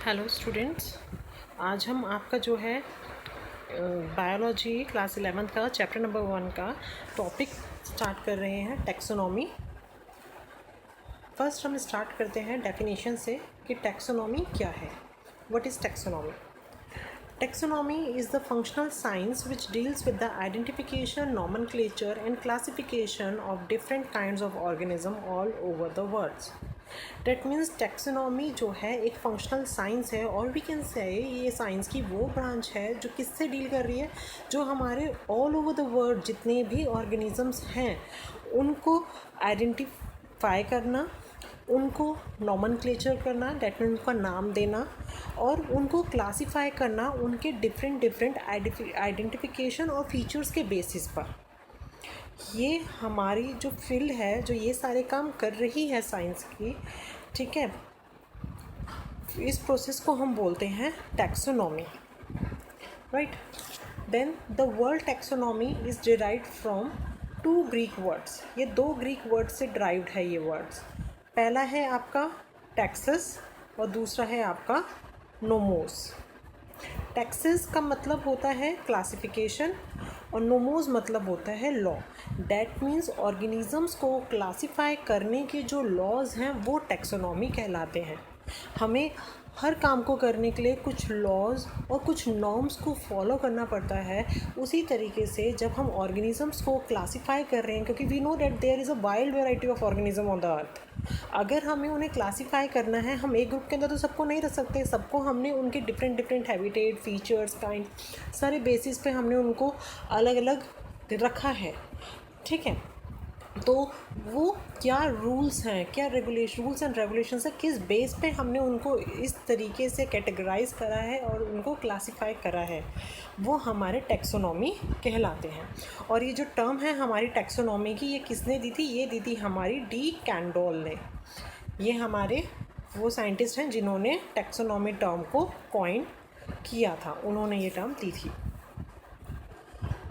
Hello students, आज हम आपका जो है बायोलॉजी क्लास 11 का चैप्टर नंबर 1 का टॉपिक स्टार्ट कर रहे हैं, टैक्सोनॉमी। फर्स्ट हम स्टार्ट करते हैं डेफिनेशन से कि टैक्सोनॉमी क्या है। What is taxonomy? Taxonomy is the functional science which deals with the identification, nomenclature and classification of different kinds of organism all over the world. That means taxonomy जो है एक functional science है, और we can say ये science की वो branch है जो किससे डील कर रही है, जो हमारे all over the world जितने भी organisms हैं उनको identify करना, उनको नॉमनक्लेचर करना, डेट मीन उनका नाम देना, और उनको क्लासीफाई करना उनके डिफरेंट आइडेंटिफिकेशन और फीचर्स के बेसिस पर। ये हमारी जो फील्ड है जो ये सारे काम कर रही है साइंस की, ठीक है। इस प्रोसेस को हम बोलते हैं taxonomy, right. Then the word taxonomy is derived from 2 Greek words. ये 2 ग्रीक वर्ड्स से डिराइव्ड है ये वर्ड्स। पहला है आपका टैक्सस और दूसरा है आपका नोमोस। टैक्सस का मतलब होता है क्लासिफिकेशन और नोमोस मतलब होता है लॉ। डैट मीन्स ऑर्गेनिजम्स को क्लासिफाई करने के जो लॉज हैं वो टैक्सोनॉमी कहलाते हैं। हमें हर काम को करने के लिए कुछ लॉज और कुछ नॉर्म्स को फॉलो करना पड़ता है। उसी तरीके से जब हम ऑर्गेनिजम्स को क्लासिफाई कर रहे हैं, क्योंकि we know that there is a wild variety of organism on the earth, अगर हमें उन्हें क्लासिफाई करना है, हम एक ग्रुप के अंदर तो सबको नहीं रख सकते। सबको हमने उनके डिफरेंट हैबिटेट, फीचर्स, काइंड, सारे बेसिस पे हमने उनको अलग अलग रखा है, ठीक है। तो वो क्या रूल्स हैं, क्या रूल्स एंड रेगुलेशंस है, किस बेस पे हमने उनको इस तरीके से कैटेगराइज करा है और उनको क्लासिफाई करा है, वो हमारे टैक्सोनॉमी कहलाते हैं। और ये जो टर्म है हमारी टैक्सोनॉमी की, ये किसने दी थी? ये दी थी हमारी डी कैंडोल ने। ये हमारे वो साइंटिस्ट हैं जिन्होंने टैक्सोनॉमी टर्म को कॉइन किया था, उन्होंने ये टर्म दी थी।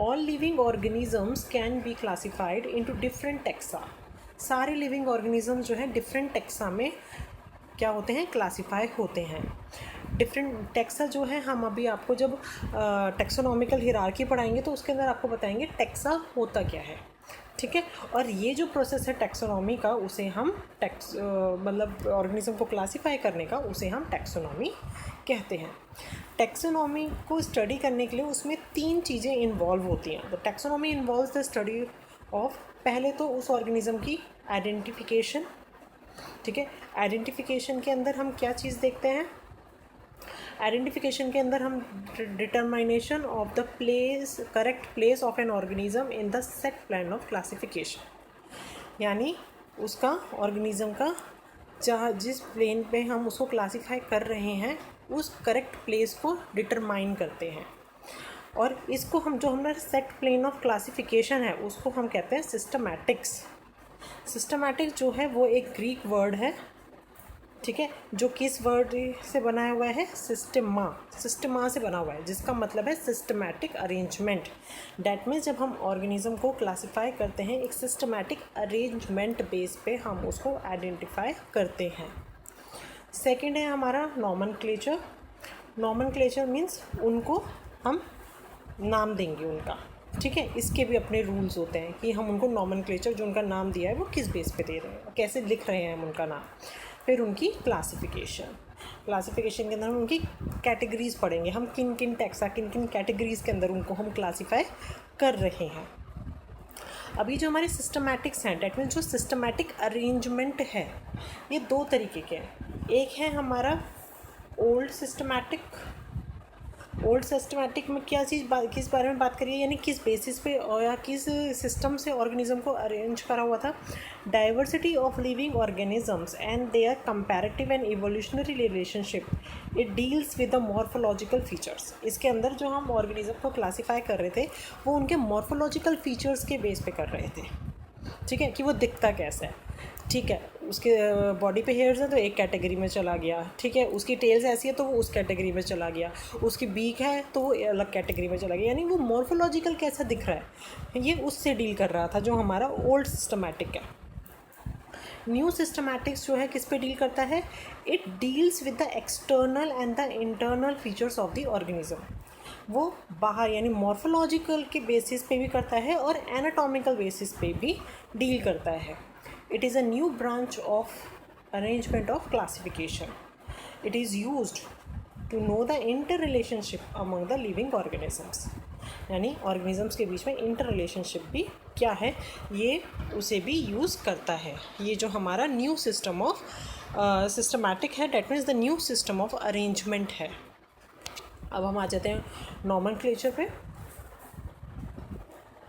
All living organisms can be classified into different taxa. सारे लिविंग ऑर्गेनिज्म जो हैं डिफरेंट टेक्सा में क्या होते हैं? क्लासीफाई होते हैं। डिफरेंट टेक्सा जो है, हम अभी आपको जब टेक्सोनॉमिकल हिरार्की पढ़ाएंगे तो उसके अंदर आपको बताएंगे टेक्सा होता क्या है, ठीक है। और ये जो प्रोसेस है टैक्सोनॉमी का, उसे हम मतलब ऑर्गेनिज्म को क्लासीफाई करने का, उसे हम टैक्सोनॉमी कहते हैं। टैक्सोनॉमी को स्टडी करने के लिए उसमें 3 चीज़ें इन्वॉल्व होती हैं। तो taxonomy involves the study of, पहले तो उस ऑर्गेनिज्म की आइडेंटिफिकेशन, ठीक है। आइडेंटिफिकेशन के अंदर हम क्या चीज़ देखते हैं? आइडेंटिफिकेशन के अंदर हम determination of the place, correct place of an organism in the set plan of classification, यानी उसका ऑर्गेनिज्म का जहाँ जिस प्लेन पे हम उसको क्लासीफाई कर रहे हैं उस करेक्ट प्लेस को डिटरमाइन करते हैं। और इसको हम जो हमारा सेट प्लेन ऑफ क्लासिफिकेशन है उसको हम कहते हैं सिस्टमैटिक्स। सिस्टमैटिक्स जो है वो एक ग्रीक वर्ड है, ठीक है, जो किस वर्ड से बना हुआ है? सिस्टमा से बना हुआ है, जिसका मतलब है सिस्टमैटिक अरेंजमेंट। डैट मीन्स जब हम ऑर्गेनिज्म को क्लासीफाई करते हैं एक सिस्टमैटिक अरेंजमेंट बेस पे हम उसको आइडेंटिफाई करते हैं। सेकंड है हमारा नॉमनक्लेचर। नॉमनक्लेचर मीन्स उनको हम नाम देंगे उनका, ठीक है। इसके भी अपने रूल्स होते हैं कि हम उनको नॉमनक्लेचर, जो उनका नाम दिया है वो किस बेस पे दे रहे हैं, कैसे लिख रहे हैं हम उनका नाम। फिर उनकी क्लासिफिकेशन के अंदर हम उनकी कैटेगरीज पढ़ेंगे, हम किन किन टैक्सा, किन किन कैटेगरीज के अंदर उनको हम क्लासीफाई कर रहे हैं। अभी जो हमारे सिस्टमैटिक्स हैं, डैट मीन्स जो सिस्टमैटिक अरेंजमेंट है, ये 2 तरीके के हैं। एक है हमारा ओल्ड सिस्टमैटिक में क्या चीज़ किस बारे में बात करिए, यानी किस बेसिस पे और या किस सिस्टम से ऑर्गेनिज्म को अरेंज करा हुआ था? Diversity of living organisms and their comparative and evolutionary relationship, it deals with the morphological features. इसके अंदर जो हम ऑर्गेनिज्म को क्लासीफाई कर रहे थे वो उनके मॉर्फोलॉजिकल फीचर्स के बेस पे कर रहे थे, ठीक है, कि वो दिखता कैसा है, ठीक है। उसके बॉडी पे हेयर्स हैं तो एक कैटेगरी में चला गया, ठीक है। उसकी टेल्स ऐसी है तो वो उस कैटेगरी में चला गया, उसकी बीक है तो वो अलग कैटेगरी में चला गया, यानी वो मॉर्फोलॉजिकल कैसा दिख रहा है, ये उससे डील कर रहा था जो हमारा ओल्ड सिस्टमैटिक है। न्यू सिस्टमैटिक्स जो है किस पे डील करता है? It deals with the external and the internal features of the organism. वो बाहर यानी मॉर्फोलॉजिकल के बेसिस पे भी करता है और एनाटॉमिकल बेसिस पे भी डील करता है। It is a new branch of arrangement of classification. It is used to know the interrelationship among the living organisms, यानी ऑर्गेनिजम्स के बीच में इंटर रिलेशनशिप भी क्या है ये उसे भी यूज़ करता है। ये जो हमारा न्यू सिस्टम ऑफ सिस्टमैटिक है, that means the new system of arrangement है। अब हम आ जाते हैं नॉमेनक्लेचर पे।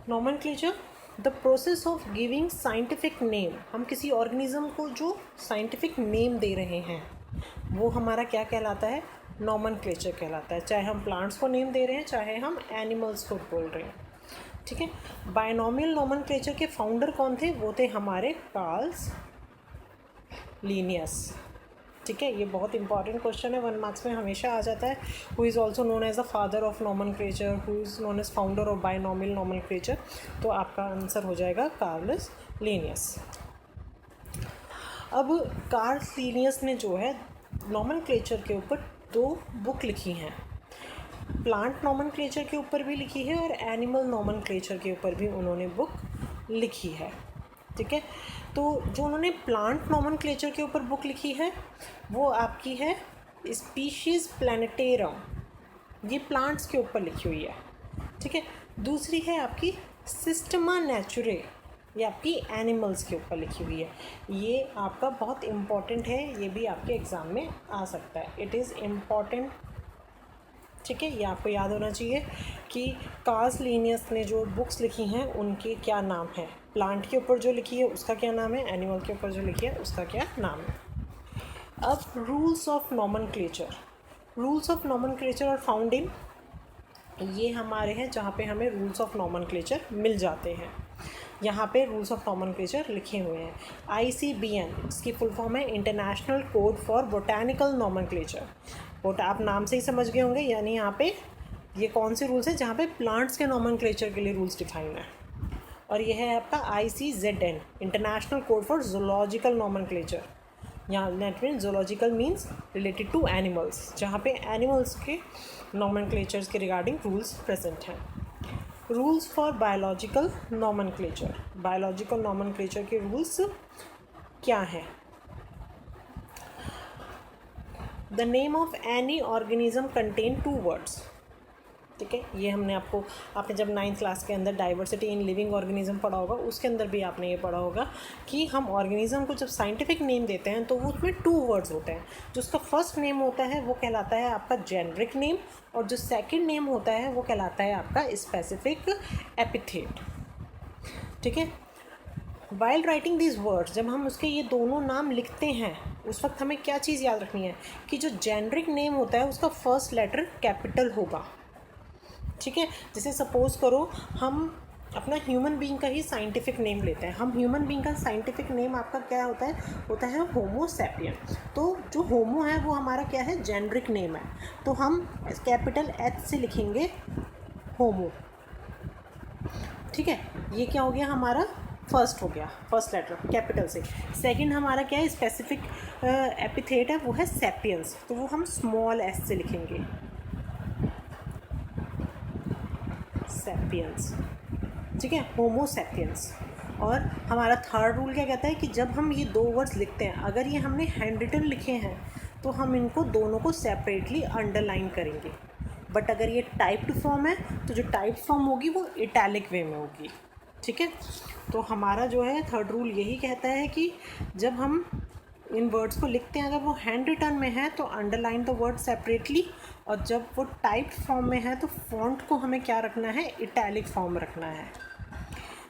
Nomenclature the process of giving scientific name. हम किसी ऑर्गेनिज्म को जो साइंटिफिक नेम दे रहे हैं वो हमारा क्या कहलाता है? नॉमेनक्लेचर कहलाता है। चाहे हम प्लांट्स को नेम दे रहे हैं, चाहे हम एनिमल्स को बोल रहे हैं, ठीक है। बायनॉमियल नॉमेनक्लेचर के फाउंडर कौन थे? वो थे हमारे कार्ल लिनियस, ठीक है। ये बहुत इंपॉर्टेंट क्वेश्चन है, 1 मार्क्स में हमेशा आ जाता है। Who is also known as the father of nomenclature, who is known as founder of binomial nomenclature? तो आपका आंसर हो जाएगा कार्ल लिनियस। अब कार्ल लिनियस ने जो है नॉमेनक्लेचर के ऊपर 2 बुक लिखी हैं। प्लांट नॉमेनक्लेचर के ऊपर भी लिखी है और एनिमल नॉमेनक्लेचर के ऊपर भी उन्होंने बुक लिखी है, ठीक है। तो जो उन्होंने प्लांट नॉमेनक्लेचर के ऊपर बुक लिखी है वो आपकी है स्पीशीज़ प्लैनेटेरम, ये प्लांट्स के ऊपर लिखी हुई है, ठीक है। दूसरी है आपकी सिस्टमा नेचुरे, ये आपकी एनिमल्स के ऊपर लिखी हुई है। ये आपका बहुत इम्पॉर्टेंट है, ये भी आपके एग्ज़ाम में आ सकता है। इट इज़ इम्पॉर्टेंट, ठीक है। ये आपको याद होना चाहिए कि कार्ल लिनियस ने जो बुक्स लिखी हैं उनके क्या नाम है। प्लांट के ऊपर जो लिखी है उसका क्या नाम है, एनिमल के ऊपर जो लिखी है उसका क्या नाम है। अब rules of nomenclature. Rules of nomenclature are found in, ये हमारे हैं जहाँ पे हमें रूल्स ऑफ नॉमेनक्लेचर मिल जाते हैं। यहाँ पे रूल्स ऑफ नॉमेनक्लेचर लिखे हुए हैं। ICBN इसकी फुल फॉर्म है international code for botanical nomenclature. आप नाम से ही समझ गए होंगे, यानी यहाँ पे ये कौन से रूल्स हैं जहाँ पे प्लांट्स के नॉमेनक्लेचर के लिए रूल्स डिफाइन है। और ये है आपका ICZN international code for zoological nomenclature. यहाँ net mean zoological means related to animals, जहाँ पे एनिमल्स के नॉमेनक्लेचर्स के रिगार्डिंग रूल्स प्रेजेंट हैं। Rules for biological nomenclature. Biological nomenclature के रूल्स क्या हैं? The name of any organism contain 2 words, ठीक है। ये आपने जब 9th क्लास के अंदर डाइवर्सिटी इन लिविंग ऑर्गेनिज्म पढ़ा होगा, उसके अंदर भी आपने ये पढ़ा होगा कि हम ऑर्गेनिज्म को जब साइंटिफिक नेम देते हैं तो वो उसमें 2 वर्ड्स होते हैं। जो उसका फर्स्ट नेम होता है वो कहलाता है आपका जेनरिक नेम, और जो सेकंड नेम होता है वो कहलाता है आपका स्पेसिफिक एपिथेट, ठीक है। वाइल राइटिंग दिस वर्ड्स, जब हम उसके ये दोनों नाम लिखते हैं उस वक्त हमें क्या चीज़ याद रखनी है कि जो जेनरिक नेम होता है उसका फर्स्ट लेटर कैपिटल होगा, ठीक है। जैसे सपोज़ करो हम अपना ह्यूमन बीइंग का ही साइंटिफिक नेम लेते हैं। हम ह्यूमन बीइंग का साइंटिफिक नेम आपका क्या होता है होमो सैपियन। तो जो होमो है वो हमारा क्या है, जेनरिक नेम है, तो हम कैपिटल H से लिखेंगे होमो, ठीक है। ये क्या हो गया हमारा, फर्स्ट हो गया, फर्स्ट लेटर कैपिटल से। सेकंड हमारा क्या है, स्पेसिफिक एपिथेट है, वो है सैपियंस, तो वो हम स्मॉल s से लिखेंगे, सैपियंस, ठीक है, होमो सैपियंस। और हमारा थर्ड रूल क्या कहता है कि जब हम ये 2 वर्ड्स लिखते हैं, अगर ये हमने हैंड रिटन लिखे हैं तो हम इनको दोनों को सेपरेटली अंडरलाइन करेंगे, बट अगर ये टाइप्ड फॉर्म है तो जो टाइप्ड फॉर्म होगी वो इटैलिक वे में होगी, ठीक है। तो हमारा जो है थर्ड रूल यही कहता है कि जब हम इन वर्ड्स को लिखते हैं, अगर वो हैंड रिटन में है तो अंडरलाइन द वर्ड सेपरेटली, और जब वो टाइप्ड फॉर्म में है तो फॉन्ट को हमें क्या रखना है, इटैलिक फॉर्म रखना है।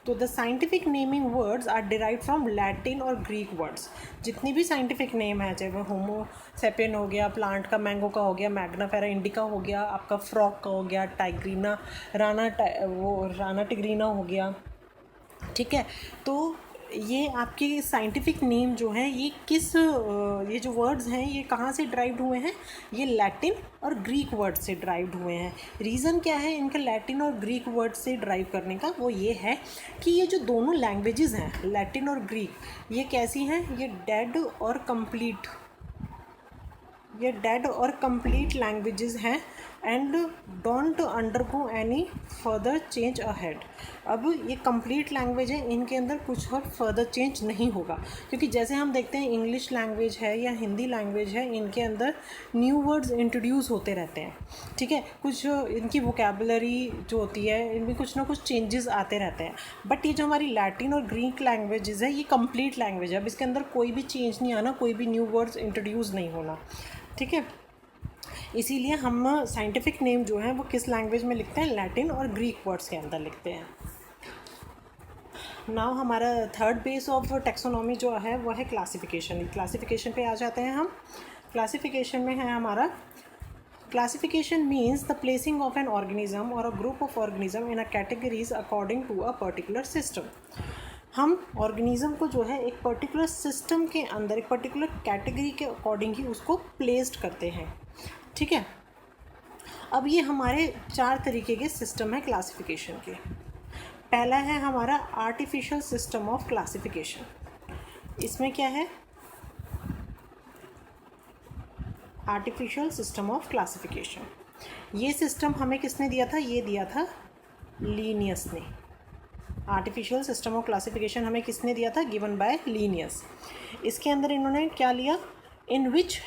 तो the scientific naming words are derive from Latin और ग्रीक वर्ड्स। जितनी भी साइंटिफिक नेम है, चाहे वो होमो सेपियन हो गया, प्लांट का मैंगो का हो गया, मैग्नाफेरा इंडिका हो गया, आपका फ्रॉक का हो गया, टाइग्रीना राना टिग्रीना हो गया, ठीक है। तो ये आपके साइंटिफिक नेम जो है ये किस ये जो वर्ड्स हैं ये कहाँ से ड्राइव्ड हुए हैं, ये लैटिन और ग्रीक वर्ड से ड्राइव्ड हुए हैं। रीज़न क्या है इनका लैटिन और ग्रीक वर्ड से ड्राइव करने का, वो ये है कि ये जो दोनों लैंग्वेजेस हैं लैटिन और ग्रीक, ये कैसी हैं, ये डेड और कंप्लीट लैंग्वेजेस हैं and don't undergo any further change ahead. अब ये कंप्लीट लैंग्वेज है, इनके अंदर कुछ और फर्दर चेंज नहीं होगा, क्योंकि जैसे हम देखते हैं इंग्लिश लैंग्वेज है या हिंदी लैंग्वेज है, इनके अंदर न्यू वर्ड्स इंट्रोड्यूस होते रहते हैं, ठीक है, कुछ इनकी वोकेबलरी जो होती है इनमें कुछ ना कुछ चेंजेस आते रहते हैं। बट ये जो हमारी लैटिन और ग्रीक लैंग्वेजेस है ये कंप्लीट लैंग्वेज है, अब इसके अंदर कोई भी चेंज नहीं आना, कोई भी न्यू वर्ड्स इंट्रोड्यूस नहीं होना, ठीक है। इसीलिए हम साइंटिफिक नेम जो है वो किस लैंग्वेज में लिखते हैं, लैटिन और ग्रीक वर्ड्स के अंदर लिखते हैं। नाउ हमारा थर्ड बेस ऑफ टेक्सोनॉमी जो है वो है क्लासिफिकेशन। क्लासिफिकेशन पे आ जाते हैं हम। क्लासिफिकेशन में है हमारा, classification means the placing of an organism और a group of organism in a categories according to a particular system. हम ऑर्गेनिज्म को जो है एक पर्टिकुलर सिस्टम के अंदर एक पर्टिकुलर कैटेगरी के अकॉर्डिंग ही उसको प्लेस्ड करते हैं, ठीक है। अब ये हमारे 4 तरीके के सिस्टम है क्लासिफिकेशन के। पहला है हमारा आर्टिफिशियल सिस्टम ऑफ क्लासिफिकेशन। इसमें क्या है, आर्टिफिशियल सिस्टम ऑफ क्लासिफिकेशन। ये सिस्टम हमें किसने दिया था, ये दिया था लीनियस ने। आर्टिफिशियल सिस्टम ऑफ क्लासिफिकेशन हमें किसने दिया था, गिवन बाय लीनियस। इसके अंदर इन्होंने क्या लिया, इन विच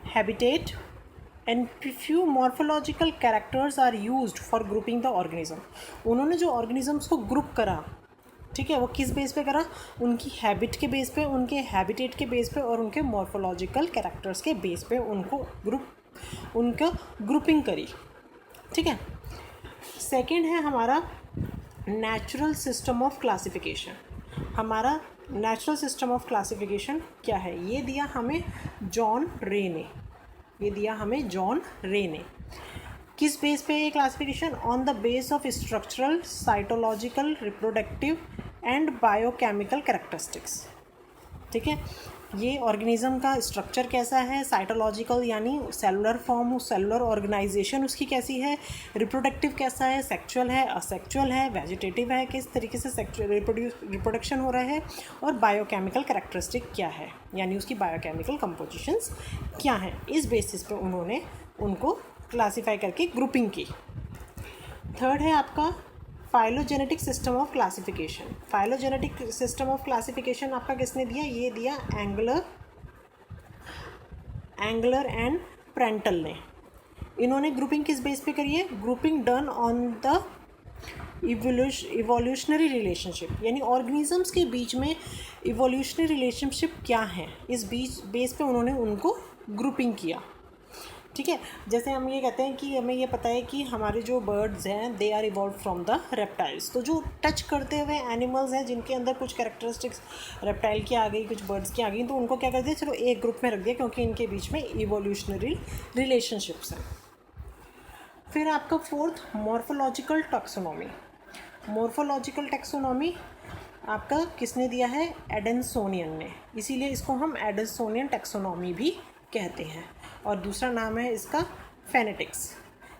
habitat and few morphological characters are used for grouping the organism। उन्होंने जो organisms को ग्रुप करा, ठीक है, वो किस बेस पे करा, उनकी हैबिट के बेस पे, उनके हैबिटेट के बेस पे और उनके मॉर्फोलॉजिकल कैरेक्टर्स के बेस पे उनका ग्रुपिंग करी, ठीक है। सेकंड है हमारा नेचुरल सिस्टम ऑफ क्लासिफिकेशन। हमारा नेचुरल सिस्टम ऑफ क्लासिफिकेशन क्या है, ये दिया हमें जॉन रे ने। किस बेस पे ये classification, on the base of structural, cytological, reproductive and biochemical characteristics, ठीक है। ये ऑर्गेनिज्म का स्ट्रक्चर कैसा है, साइटोलॉजिकल यानी सेलुलर फॉर्म, सेलुलर ऑर्गेनाइजेशन उसकी कैसी है, रिप्रोडक्टिव कैसा है, सेक्सुअल है, असेक्सुअल है, वेजिटेटिव है, किस तरीके से रिप्रोडक्शन हो रहा है, और बायोकेमिकल कैरेक्टरिस्टिक क्या है, यानी उसकी बायोकेमिकल कंपोजिशंस क्या हैं। इस बेसिस पे उन्होंने उनको क्लासीफाई करके ग्रुपिंग की। थर्ड है आपका phylogenetic system of classification. Phylogenetic system of classification आपका किसने दिया, ये दिया एंगलर एंड प्रेंटल ने। इन्होंने ग्रुपिंग किस बेस पे करी है, grouping done on the evolutionary relationship, यानी ऑर्गेनिजम्स के बीच में इवोल्यूशनरी रिलेशनशिप क्या है, इस बेस पे उन्होंने उनको ग्रुपिंग किया, ठीक है। जैसे हम ये कहते हैं कि हमें ये पता है कि हमारे जो बर्ड्स हैं they are evolve from the reptiles, तो जो टच करते हुए एनिमल्स हैं जिनके अंदर कुछ कैरेक्टरिस्टिक्स रेप्टाइल की आ गई, कुछ बर्ड्स की आ गई, तो उनको क्या कर दिया, चलो एक ग्रुप में रख दिया, क्योंकि इनके बीच में इवोल्यूशनरी रिलेशनशिप्स हैं। फिर आपका fourth morphological taxonomy. Morphological taxonomy आपका किसने दिया है, एडेंसोनियन ने, इसीलिए इसको हम एडेंसोनियन टैक्सोनॉमी भी कहते हैं। और दूसरा नाम है इसका फेनेटिक्स।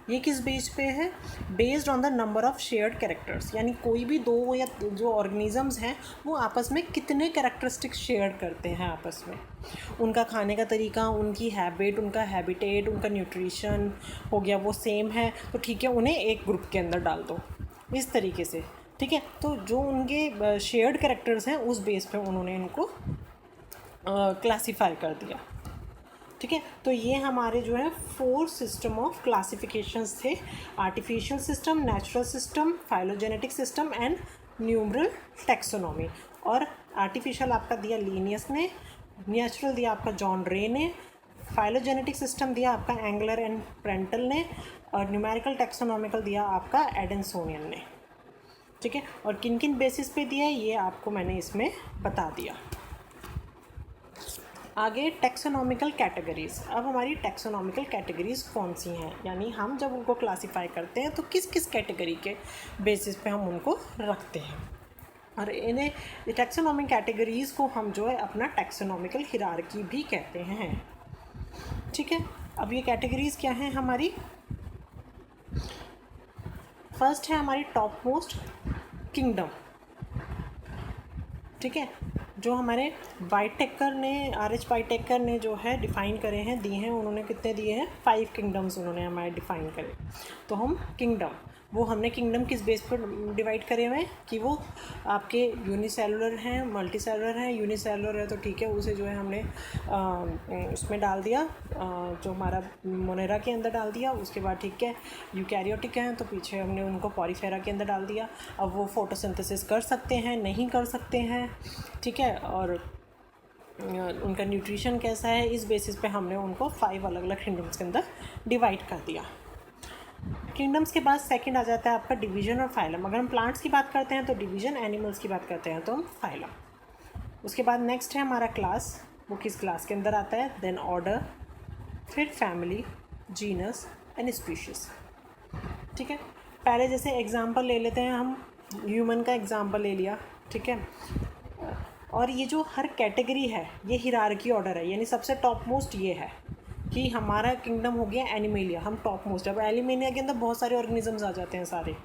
ये किस बेस पे है, based on the number of shared characters, यानी कोई भी दो या जो ऑर्गेनिजम्स हैं वो आपस में कितने कैरेक्टरिस्टिक्स शेयर करते हैं आपस में, उनका खाने का तरीका, उनकी हैबिट, उनका हैबिटेट, उनका न्यूट्रिशन हो गया वो सेम है, तो ठीक है उन्हें एक ग्रुप के अंदर डाल दो, इस तरीके से, ठीक है। तो जो उनके शेयर्ड कैरेक्टर्स हैं उस बेस पे उन्होंने इनको क्लासीफाई कर दिया, ठीक है। तो ये हमारे जो है 4 सिस्टम ऑफ क्लासिफिकेशंस थे, artificial system, natural system, phylogenetic system and numeral taxonomy. और आर्टिफिशियल आपका दिया लीनियस ने, नेचुरल दिया आपका जॉन रे ने, फाइलोजेनेटिक सिस्टम दिया आपका एंगलर एंड प्रेंटल ने, और न्यूमेरिकल टैक्सोनॉमिकल दिया आपका एडेंसोनियन ने, ठीक है। और किन किन बेसिस पे दिया है ये आपको मैंने इसमें बता दिया। आगे टैक्सोनॉमिकल कैटेगरीज। अब हमारी टैक्सोनॉमिकल कैटेगरीज कौन सी हैं, यानी हम जब उनको क्लासीफाई करते हैं तो किस किस कैटेगरी के बेसिस पे हम उनको रखते हैं। और इन्हें टैक्सोनॉमिक कैटेगरीज़ को हम जो है अपना टैक्सोनॉमिकल हिरार्की भी कहते हैं। ठीक है, अब ये कैटेगरीज़ क्या हैं हमारी? फर्स्ट है हमारी टॉप मोस्ट किंगडम। ठीक है, जो हमारे वाइटेकर ने, R.H. वाइटेकर ने जो है डिफ़ाइन करे हैं, दिए हैं, उन्होंने कितने दिए हैं? 5 किंगडम्स उन्होंने हमारे डिफ़ाइन करे। तो हम किंगडम, वो हमने किंगडम किस बेस पर डिवाइड करे हुए हैं कि वो आपके यूनिसेलुलर हैं, मल्टी सेलुलर हैं। यूनिसेलुलर है तो ठीक है, उसे जो है हमने उसमें डाल दिया, जो हमारा मोनेरा के अंदर डाल दिया। उसके बाद ठीक है, यूकैरियोटिक हैं तो पीछे हमने उनको पॉलीफेरा के अंदर डाल दिया। अब वो फोटोसिंथेसिस कर सकते हैं, नहीं कर सकते हैं, ठीक है, और उनका न्यूट्रिशन कैसा है, इस बेसिस पे हमने उनको 5 अलग अलग किंगडम्स के अंदर डिवाइड कर दिया। किंगडम्स के बाद सेकंड आ जाता है आपका डिवीजन और फाइलम। अगर हम प्लांट्स की बात करते हैं तो डिवीजन, एनिमल्स की बात करते हैं तो हम फाइलम। उसके बाद नेक्स्ट है हमारा क्लास, वो किस क्लास के अंदर आता है? देन ऑर्डर, फिर फैमिली, जीनस एंड स्पीशीज। ठीक है, पहले जैसे एग्जांपल ले लेते हैं हम, ह्यूमन का एग्जांपल ले लिया। ठीक है, और ये जो हर कैटेगरी है ये हिरार्की ऑर्डर है, यानी सबसे टॉप मोस्ट ये है कि हमारा किंगडम हो गया एनिमेलिया, हम टॉप मोस्ट। अब एनिमेलिया के अंदर बहुत सारे ऑर्गेनिजम्स आ जाते हैं सारे।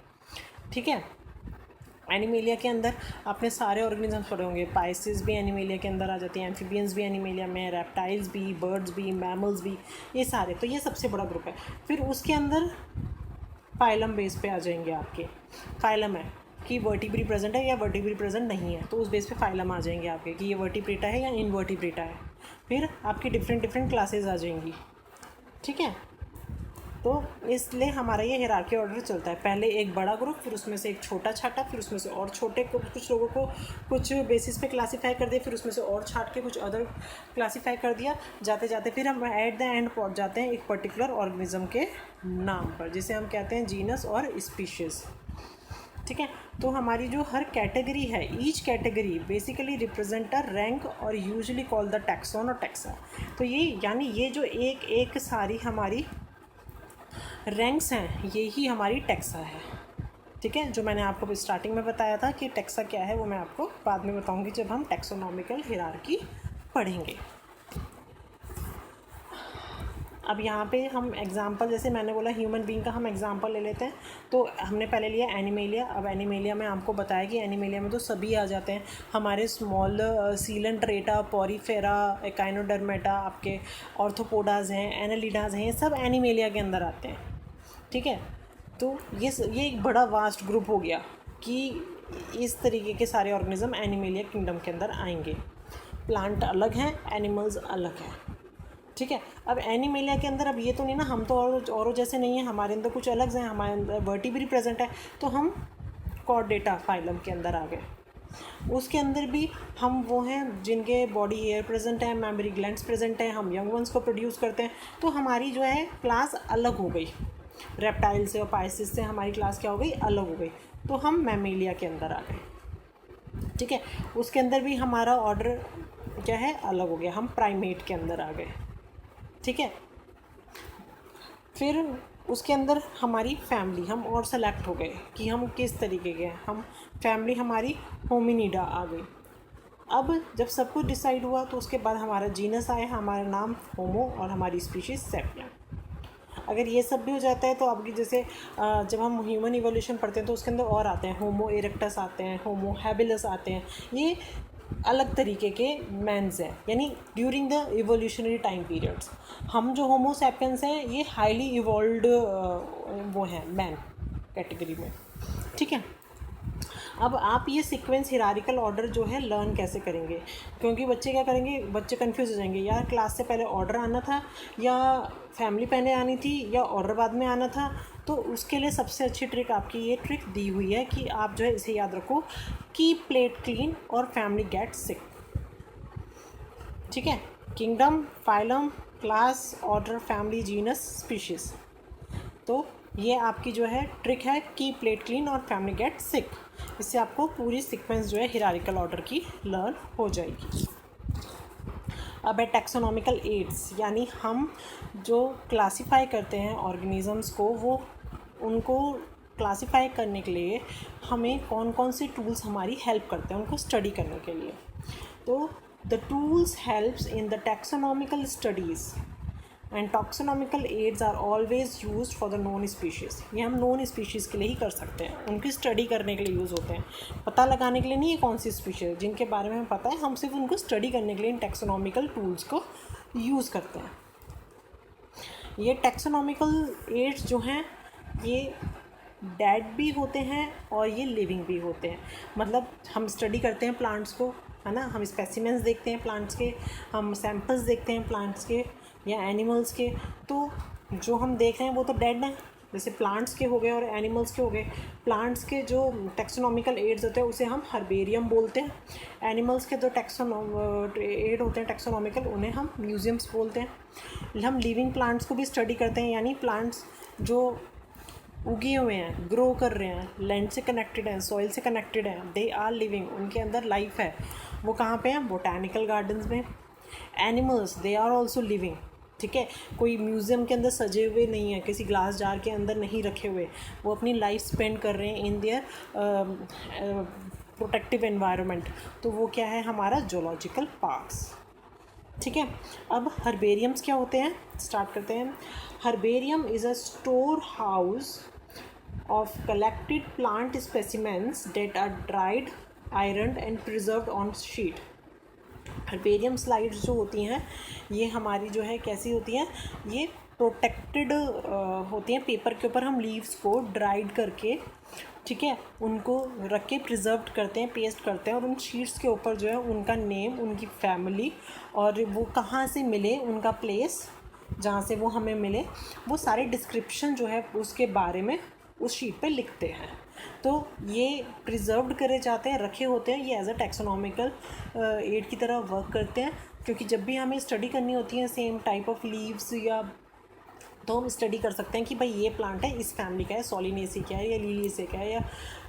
ठीक है, एनिमेलिया के अंदर आपने सारे ऑर्गेनिजम्स पढ़े होंगे। पाइसिस भी एनिमेलिया के अंदर आ जाती हैं, एम्फीबियंस भी एनिमेलिया में, रेप्टाइल्स भी, बर्ड्स भी, मैमल्स भी, ये सारे। तो ये सबसे बड़ा ग्रुप है। फिर उसके अंदर फाइलम बेस पे आ जाएंगे आपके। फाइलम है कि वर्टिब्री प्रेजेंट है या वर्टिब्री प्रेजेंट नहीं है, तो उस बेस पे फाइलम आ जाएंगे आपके कि ये वर्टिब्रेटा है या इनवर्टिब्रेटा है। फिर आपकी डिफरेंट क्लासेस आ जाएंगी। ठीक है, तो इसलिए हमारा ये हिरार्की ऑर्डर चलता है। पहले एक बड़ा ग्रुप, फिर उसमें से एक छोटा छाटा, फिर उसमें से और छोटे कुछ लोगों को कुछ बेसिस पे क्लासीफाई कर दिया, फिर उसमें से और छाट के कुछ अदर क्लासीफाई कर दिया। जाते जाते फिर हम एट द एंड पहुंच जाते हैं एक पर्टिकुलर ऑर्गेनिज्म के नाम पर, जिसे हम कहते हैं जीनस और स्पीशीज़। ठीक है, तो हमारी जो हर कैटेगरी है, each category basically represent a rank और यूजुअली कॉल द टैक्सॉन और टैक्सा। तो ये यानी ये जो एक एक सारी हमारी रैंक्स हैं, ये ही हमारी टैक्सा है। ठीक है, जो मैंने आपको स्टार्टिंग में बताया था कि टैक्सा क्या है, वो मैं आपको बाद में बताऊंगी जब हम टैक्सोनॉमिकल हिरार्की पढ़ेंगे। अब यहाँ पे हम एग्जांपल, जैसे मैंने बोला ह्यूमन बीइंग का हम एग्जांपल ले लेते हैं। तो हमने पहले लिया एनिमेलिया। अब एनिमेलिया में आपको बताया कि एनिमेलिया में तो सभी आ जाते हैं हमारे स्मॉल सीलेंट्रेटा, पॉरीफेरा, एकाइनोडर्मेटा, आपके ऑर्थोपोडाज हैं, एनालिडाज हैं, ये सब एनिमेलिया के अंदर आते हैं। ठीक है, तो ये एक बड़ा वास्ट ग्रुप हो गया कि इस तरीके के सारे ऑर्गेनिज्म एनिमेलिया किंगडम के अंदर आएंगे। प्लांट अलग हैं, एनिमल्स अलग हैं। ठीक है, अब एनिमेलिया के अंदर अब ये तो नहीं ना, हम तो औरों जैसे नहीं है, हमारे अंदर कुछ अलग हैं, हमारे अंदर वर्टिब्री प्रेजेंट है, तो हम कॉर्डेटा फाइलम के अंदर आ गए। उसके अंदर भी हम वो हैं जिनके बॉडी हेयर प्रेजेंट है, मेमोरी ग्लैंड्स प्रेजेंट है, हम यंग वंस को प्रोड्यूस करते हैं। तो हमारी जो है क्लास अलग हो गई, रेप्टाइल से और पाइसिस से हमारी क्लास क्या हो गई? अलग हो गई। तो हम मैमेलिया के अंदर आ गए। ठीक है, उसके अंदर भी हमारा ऑर्डर क्या है? अलग हो गया, हम प्राइमेट के अंदर आ गए। ठीक है, फिर उसके अंदर हमारी फैमिली हम और सेलेक्ट हो गए कि हम किस तरीके के हैं। हम फैमिली हमारी होमिनिडा आ गई। अब जब सब कुछ डिसाइड हुआ तो उसके बाद हमारा जीनस आया, हमारा नाम होमो और हमारी स्पीशीज़ सेपियन। अगर ये सब भी हो जाता है तो आपकी जैसे जब हम ह्यूमन इवोल्यूशन पढ़ते हैं तो उसके अंदर और आते हैं, होमो इरेक्टस आते हैं, होमो हैबिलस आते हैं। ये अलग तरीके के मैन्स हैं, यानी during the evolutionary time periods. हम जो होमो सैपियंस हैं ये हाईली इवॉल्व्ड वो हैं मैन कैटेगरी में। ठीक है, अब आप ये सीक्वेंस हिरारिकल ऑर्डर जो है लर्न कैसे करेंगे? क्योंकि बच्चे क्या करेंगे, बच्चे कंफ्यूज हो जाएंगे, यार क्लास से पहले ऑर्डर आना था या फैमिली पहले आनी थी या ऑर्डर बाद में आना था। तो उसके लिए सबसे अच्छी ट्रिक आपकी ये ट्रिक दी हुई है कि आप जो है इसे याद रखो, कीप प्लेट क्लीन और फैमिली गेट सिक। ठीक है, kingdom, phylum, class, order, family, genus, species. तो ये आपकी जो है ट्रिक है, की प्लेट क्लीन और फैमिली गेट सिक। इससे आपको पूरी सीक्वेंस जो है हिरारिकल ऑर्डर की लर्न हो जाएगी। अब है टैक्सोनॉमिकल एड्स, यानी हम जो क्लासीफाई करते हैं ऑर्गेनिजम्स को, वो उनको क्लासीफाई करने के लिए हमें कौन कौन से टूल्स हमारी हेल्प करते हैं उनको स्टडी करने के लिए। तो the tools helps in the taxonomical studies and taxonomical aids are always used for the non species. ये हम नॉन स्पीशीज़ के लिए ही कर सकते हैं, उनकी स्टडी करने के लिए यूज़ होते हैं, पता लगाने के लिए नहीं है कौन सी स्पीशीज़ जिनके बारे में हमें पता है, हम सिर्फ उनको स्टडी करने के लिए इन टैक्सोनॉमिकल टूल्स को यूज़ करते हैं। ये टैक्सोनॉमिकल एड्स जो हैं ये डेड भी होते हैं और ये लिविंग भी होते हैं। मतलब हम स्टडी करते हैं प्लांट्स को, है ना, हम स्पेसिमेंस देखते हैं प्लांट्स के, हम सैम्पल्स देखते हैं प्लांट्स के या एनिमल्स के, तो जो हम देख रहे हैं वो तो डेड हैं, जैसे प्लांट्स के हो गए और एनिमल्स के हो गए। प्लांट्स के जो टैक्सोनॉमिकल एड्स होते हैं उसे हम हर्बेरियम बोलते हैं, एनिमल्स के जो एड होते हैं टैक्सोनॉमिकल उन्हें हम म्यूजियम्स बोलते हैं। हम लिविंग प्लांट्स को भी स्टडी करते हैं, यानी प्लांट्स जो उगे हुए हैं, ग्रो कर रहे हैं, लैंड से कनेक्टेड हैं, सॉइल से कनेक्टेड हैं, दे आर लिविंग, उनके अंदर लाइफ है, वो कहाँ पे हैं, बोटैनिकल गार्डन्स में। Animals they are also living, ठीक है, कोई म्यूज़ियम के अंदर सजे हुए नहीं है, किसी ग्लास जार के अंदर नहीं रखे हुए, वो अपनी लाइफ स्पेंड कर रहे हैं इन देयर प्रोटेक्टिव एनवायरनमेंट, तो वो क्या है, हमारा जोलॉजिकल पार्क्स। ठीक है, अब हर्बेरियम्स क्या होते हैं, स्टार्ट करते हैं। Herbarium is a store house of collected plant specimens that are dried, ironed and preserved on sheet। Herbarium slides जो होती हैं ये हमारी जो है कैसी होती हैं, ये प्रोटेक्टेड होती हैं, पेपर के ऊपर हम लीव्स को ड्राइड करके, ठीक है, उनको रख के प्रिजर्व करते हैं, पेस्ट करते हैं और उन शीट्स के ऊपर जो है उनका नेम, उनकी फैमिली और वो कहाँ से मिले, उनका प्लेस जहाँ से वो हमें मिले, वो सारे डिस्क्रिप्शन जो है उसके बारे में उस शीट पे लिखते हैं। तो ये प्रिजर्व्ड करे जाते हैं, रखे होते हैं, ये एज अ टैक्सोनॉमिकल एड की तरह वर्क करते हैं, क्योंकि जब भी हमें स्टडी करनी होती है सेम टाइप ऑफ लीव्स या, तो हम स्टडी कर सकते हैं कि भाई ये प्लांट है इस फैमिली का है, सोलिनेसी का है या लिलियसे का है, या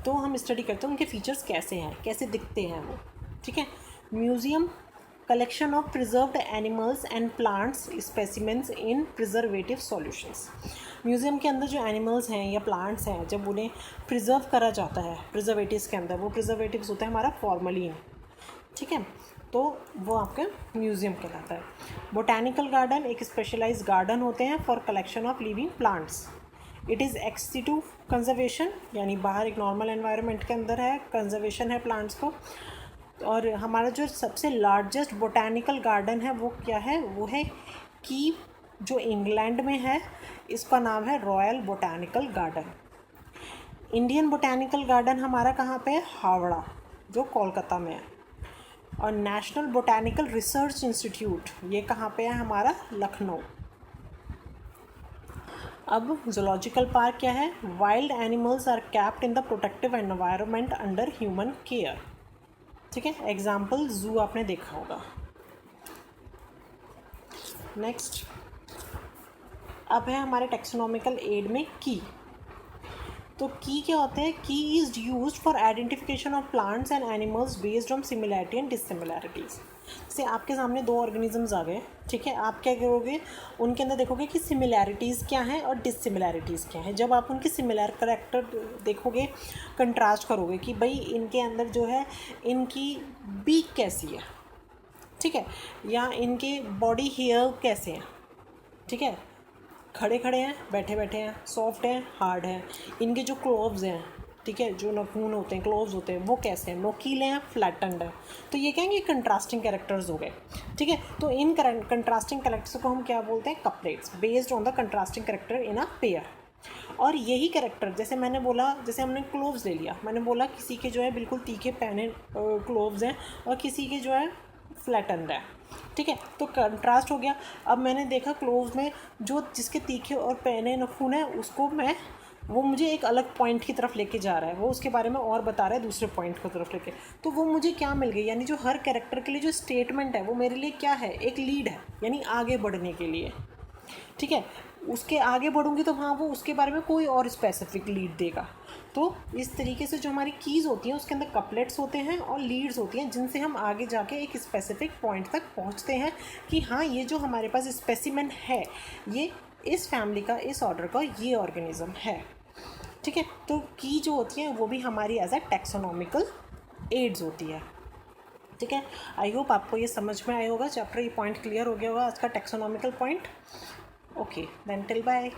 तो हम स्टडी करते हैं उनके फीचर्स कैसे हैं, कैसे दिखते हैं वो। ठीक है, museum collection of preserved animals and plants specimens in preservative solutions. Museum के अंदर जो एनिमल्स हैं या प्लांट्स हैं, जब उन्हें प्रिजर्व करा जाता है प्रिजर्वेटिव्स के अंदर, वो प्रिजर्वेटिव्स होता है हमारा फॉर्मलिन, ठीक है, तो वो आपका म्यूज़ियम कहलाता है। बोटैनिकल गार्डन एक स्पेशलाइज्ड गार्डन होते हैं for collection of living plants. It is ex situ conservation, यानी बाहर एक नॉर्मल एनवायरनमेंट के अंदर है, कंजर्वेशन है प्लांट्स को। और हमारा जो सबसे लार्जेस्ट बोटैनिकल गार्डन है वो क्या है, वो है कीव, जो इंग्लैंड में है, इसका नाम है royal botanical garden. Indian botanical garden हमारा कहाँ पे है, हावड़ा, जो कोलकाता में है। और नेशनल बोटैनिकल रिसर्च इंस्टीट्यूट ये कहाँ पे है, हमारा लखनऊ। अब जूलॉजिकल पार्क क्या है, wild animals are kept in the protective environment under human care. ठीक है, एग्जाम्पल जू आपने देखा होगा। नेक्स्ट अब है हमारे टैक्सोनॉमिकल एड में की। तो की क्या होते हैं, key is used for identification of plants and animals based on similarity and dissimilarities. जैसे आपके सामने दो ऑर्गेनिजम्स आ गए, ठीक है, आप क्या करोगे, उनके अंदर देखोगे कि सिमिलैरिटीज़ क्या हैं और डिससिमिलैरिटीज़ क्या हैं। जब आप उनकी सिमिलर करैक्टर देखोगे, कंट्रास्ट करोगे कि भाई इनके अंदर जो है इनकी बीक कैसी है, ठीक है, या इनके बॉडी हेयर कैसे हैं, ठीक है, खड़े खड़े हैं, बैठे बैठे हैं, सॉफ्ट हैं, हार्ड हैं, इनके जो क्लोव्स हैं, ठीक है, जो नाखून होते हैं, क्लोव्स होते हैं, वो कैसे हैं, नोकीले हैं, फ्लैटेंड है। तो ये क्या है, ये कंट्रास्टिंग कैरेक्टर्स हो गए। ठीक है, तो इन कंट्रास्टिंग कैरेक्टर्स को हम क्या बोलते हैं, couplets, based on the contrasting character in a pair. और यही कैरेक्टर, जैसे मैंने बोला, जैसे हमने क्लोव्स ले लिया, मैंने बोला किसी के जो है बिल्कुल तीखे पहने क्लोव्स हैं और किसी के जो है फ्लैटेंड है, ठीक है, तो कंट्रास्ट हो गया। अब मैंने देखा क्लोव्स में जो जिसके तीखे और पहने नाखून है उसको वो मुझे एक अलग पॉइंट की तरफ लेके जा रहा है, वो उसके बारे में और बता रहा है दूसरे पॉइंट की तरफ लेके, तो वो मुझे क्या मिल गई, यानी जो हर कैरेक्टर के लिए जो स्टेटमेंट है वो मेरे लिए क्या है, एक लीड है, यानी आगे बढ़ने के लिए। ठीक है, उसके आगे बढ़ूंगी तो हाँ वो उसके बारे में कोई और स्पेसिफिक लीड देगा। तो इस तरीके से जो हमारी कीज़ होती हैं उसके अंदर कपलेट्स होते हैं और लीड्स होती हैं, जिनसे हम आगे जाके एक स्पेसिफिक पॉइंट तक पहुंचते हैं कि हाँ ये जो हमारे पास स्पेसिमेन है ये इस फैमिली का, इस ऑर्डर का ये ऑर्गेनिज्म है। ठीक है, तो की जो होती है वो भी हमारी एज अ टैक्सोनॉमिकल एड्स होती है। ठीक है, आई होप आपको ये समझ में आया होगा चैप्टर, ये पॉइंट क्लियर हो गया होगा आज का taxonomical point. Okay then till bye.